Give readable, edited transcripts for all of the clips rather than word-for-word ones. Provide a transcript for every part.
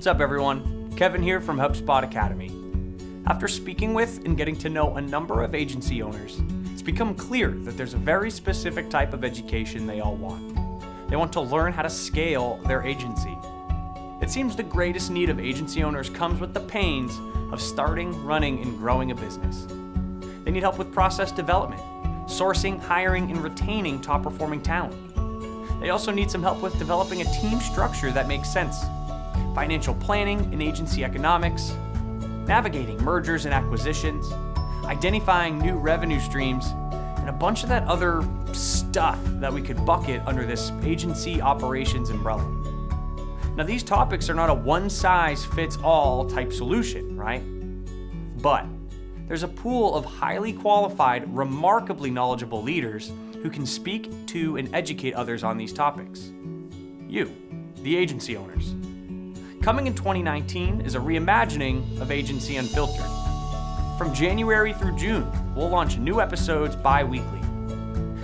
What's up, everyone? Kevin here from HubSpot Academy. After speaking with and getting to know a number of agency owners, it's become clear that there's a very specific type of education they all want. They want to learn how to scale their agency. It seems the greatest need of agency owners comes with the pains of starting, running, and growing a business. They need help with process development, sourcing, hiring, and retaining top-performing talent. They also need some help with developing a team structure that makes sense, financial planning and agency economics, navigating mergers and acquisitions, identifying new revenue streams, and a bunch of that other stuff that we could bucket under this agency operations umbrella. Now, these topics are not a one-size-fits-all type solution, right? But there's a pool of highly qualified, remarkably knowledgeable leaders who can speak to and educate others on these topics. You, the agency owners. Coming in 2019 is a reimagining of Agency Unfiltered. From January through June, we'll launch new episodes bi-weekly,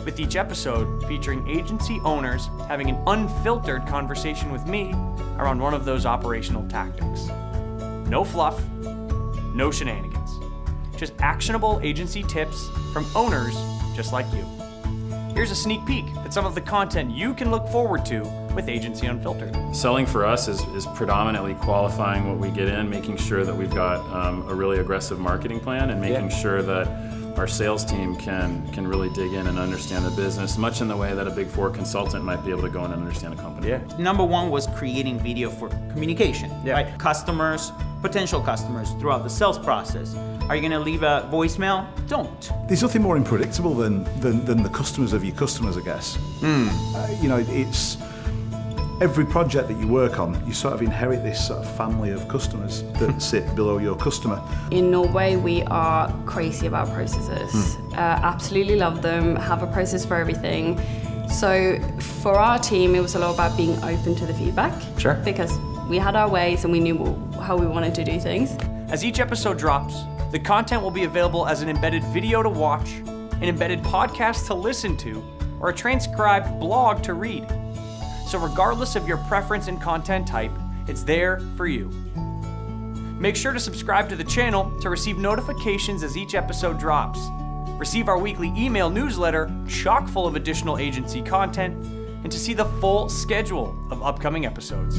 with each episode featuring agency owners having an unfiltered conversation with me around one of those operational tactics. No fluff, no shenanigans. Just actionable agency tips from owners just like you. Here's a sneak peek at some of the content you can look forward to with Agency Unfiltered. Selling for us is predominantly qualifying what we get in, making sure that we've got a really aggressive marketing plan, and making sure that our sales team can really dig in and understand the business, much in the way that a Big Four consultant might be able to go in and understand a company. Yeah. Number one was creating video for communication, right? Customers, potential customers throughout the sales process. Are you gonna leave a voicemail? Don't. There's nothing more unpredictable than the customers of your customers, I guess. It's every project that you work on, you sort of inherit this sort of family of customers that sit below your customer. In Norway, we are crazy about processes. Absolutely love them, have a process for everything. So for our team, it was a lot about being open to the feedback. Sure. Because we had our ways and we knew how we wanted to do things. As each episode drops, the content will be available as an embedded video to watch, an embedded podcast to listen to, or a transcribed blog to read. So regardless of your preference and content type, it's there for you. Make sure to subscribe to the channel to receive notifications as each episode drops. Receive our weekly email newsletter chock full of additional agency content, and to see the full schedule of upcoming episodes.